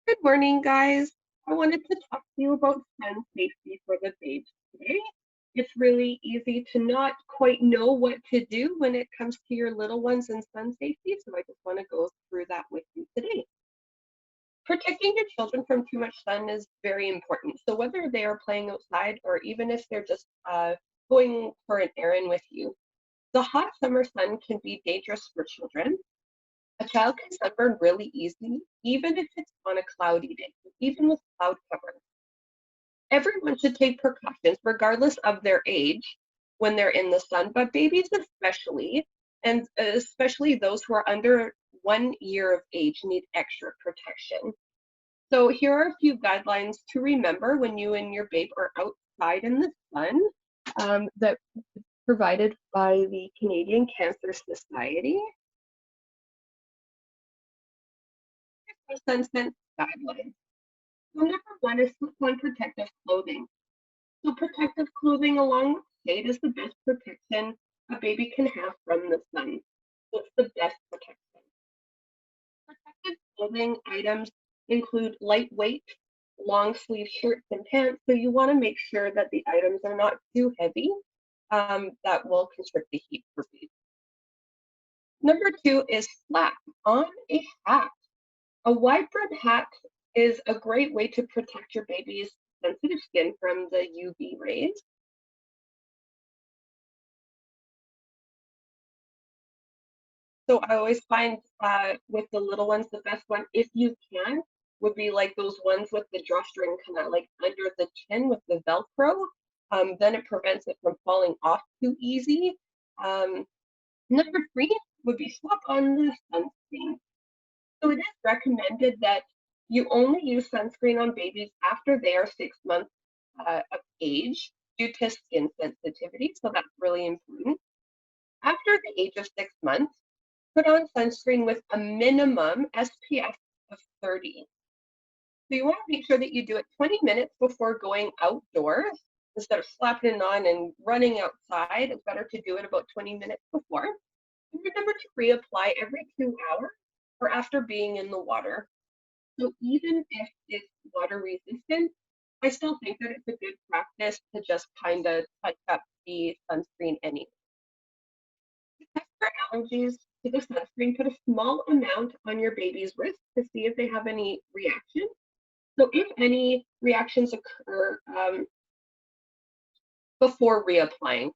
Good morning, guys. I wanted to talk to you about sun safety for the babes today. It's really easy to not quite know what to do when it comes to your little ones and sun safety, so I just want to go through that with you today. Protecting your children from too much sun is very important. So whether they are playing outside or even if they're just going for an errand with you, the hot summer sun can be dangerous for children. A child can sunburn really easily, even if it's on a cloudy day, even with cloud cover. Everyone should take precautions, regardless of their age, when they're in the sun, but babies especially, and especially those who are under 1 year of age need extra protection. So here are a few guidelines to remember when you and your babe are outside in the sun that provided by the Canadian Cancer Society. Sun guidelines. So number one is slip on protective clothing. So protective clothing along with shade is the best protection a baby can have from the sun. So it's the best protection. Protective clothing items include lightweight, long sleeve shirts and pants. So you want to make sure that the items are not too heavy that will constrict the heat for babies. Number two is slap on a hat. A wide brim hat is a great way to protect your baby's sensitive skin from the UV rays. So I always find with the little ones, the best one, if you can, would be like those ones with the drawstring kind of like under the chin with the Velcro. Then it prevents it from falling off too easy. Um, Number three would be swap on the sunscreen. So it is recommended that you only use sunscreen on babies after they are 6 months of age due to skin sensitivity. So that's really important. After the age of 6 months, put on sunscreen with a minimum SPF of 30. So you want to make sure that you do it 20 minutes before going outdoors. Instead of slapping it on and running outside, it's better to do it about 20 minutes before. And remember to reapply every 2 hours or after being in the water. So even if it's water resistant, I still think that it's a good practice to just kind of touch up the sunscreen anyway. To test for allergies to the sunscreen, put a small amount on your baby's wrist to see if they have any reaction. So if any reactions occur before reapplying,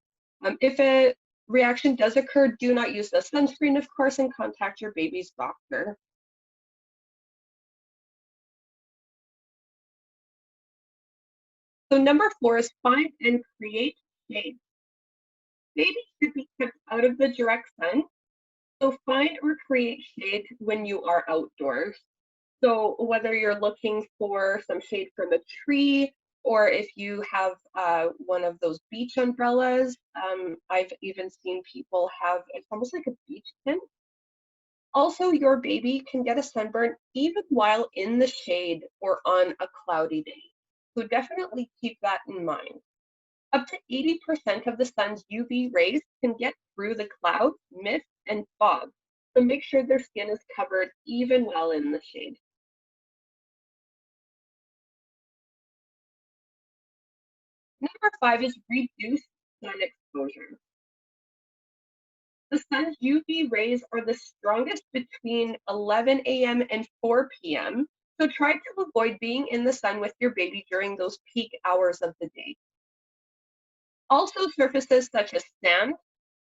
if a reaction does occur, do not use the sunscreen, of course, and contact your baby's doctor. So number four is find and create shade. Babies should be kept out of the direct sun, so find or create shade when you are outdoors. So whether you're looking for some shade from a tree, or if you have one of those beach umbrellas, I've even seen people have, it's almost like a beach tent. Also, your baby can get a sunburn even while in the shade or on a cloudy day. So definitely keep that in mind. Up to 80% of the sun's UV rays can get through the clouds, mist, and fog. So make sure their skin is covered even while in the shade. Number five is reduce sun exposure. The sun's UV rays are the strongest between 11 a.m. and 4 p.m. So try to avoid being in the sun with your baby during those peak hours of the day. Also, surfaces such as sand,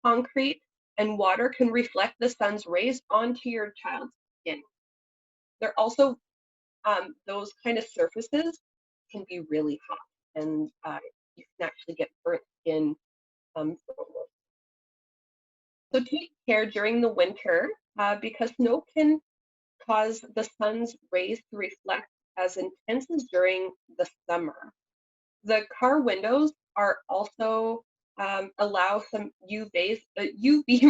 concrete, and water can reflect the sun's rays onto your child's skin. They're also, those kind of surfaces can be really hot and you can actually get burnt skin from those. So take care during the winter because snow can cause the sun's rays to reflect as intense as during the summer. The car windows are also allow some UV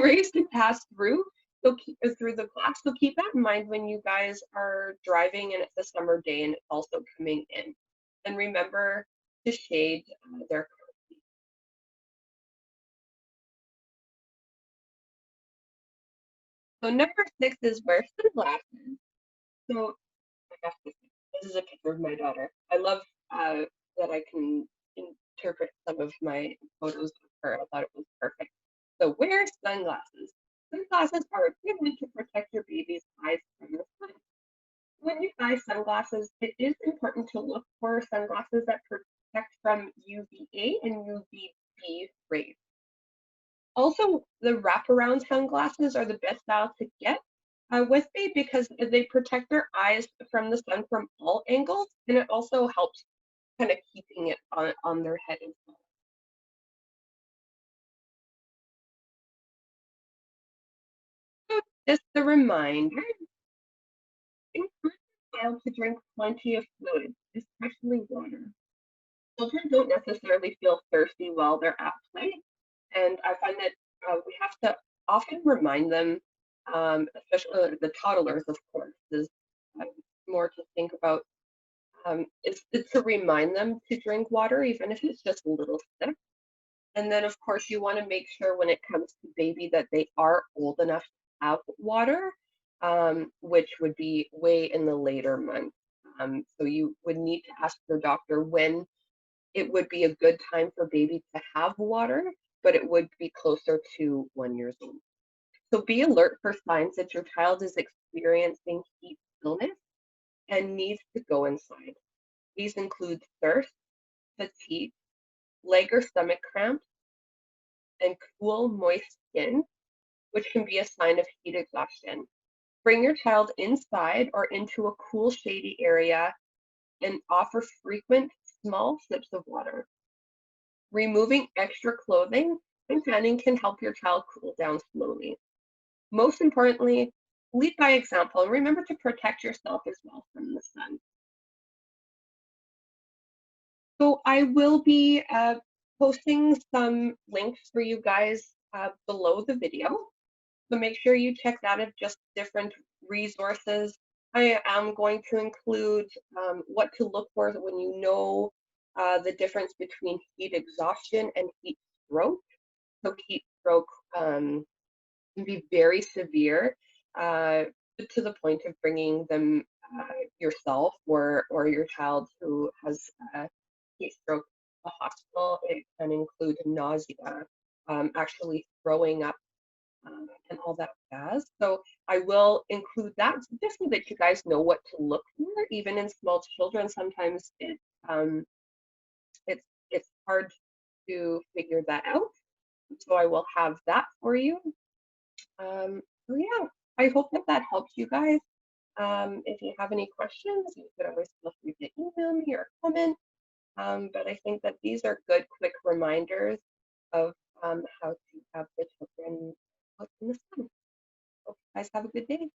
rays to pass through, so through the glass. So keep that in mind when you guys are driving and it's a summer day and it's also coming in. And remember to shade their car seats. So number six is wear sunglasses. So I have to is a picture of my daughter. I love that I can interpret some of my photos of her. I thought it was perfect. So wear sunglasses. Sunglasses are a good way to protect your baby's eyes from the sun. When you buy sunglasses, it is important to look for sunglasses that protect from UVA and UVB rays. Also, the wraparound sunglasses are the best style to get with me because they protect their eyes from the sun from all angles, and it also helps kind of keeping it on their head as well. So just a reminder, encourage your child to drink plenty of fluids, especially water. Children don't necessarily feel thirsty while they're at play, and I find that we have to often remind them, especially the toddlers, of course, is uh, more to think about. Is to remind them to drink water, even if it's just a little sip. And then, of course, you want to make sure when it comes to baby that they are old enough to have water, which would be way in the later months. So you would need to ask your doctor when it would be a good time for baby to have water, but it would be closer to 1 year old. So be alert for signs that your child is experiencing heat illness and needs to go inside. These include thirst, fatigue, leg or stomach cramps, and cool, moist skin, which can be a sign of heat exhaustion. Bring your child inside or into a cool, shady area and offer frequent, small sips of water. Removing extra clothing and fanning can help your child cool down slowly. Most importantly, lead by example and remember to protect yourself as well from the sun. So I will be posting some links for you guys below the video. So make sure you check that out, just different resources. I am going to include what to look for when you know the difference between heat exhaustion and heat stroke. So heat stroke can be very severe uh, to the point of bringing them yourself or your child who has heat stroke to the hospital. It can include nausea, actually throwing up, and all that jazz. So I will include that just so that you guys know what to look for, even in small children. Sometimes um, it's it's hard to figure that out. So I will have that for you. So yeah, I hope that that helps you guys. If you have any questions, you could always feel free to email me or comment. But I think that these are good, quick reminders of how to have the children out in the sun. Hope you guys have a good day.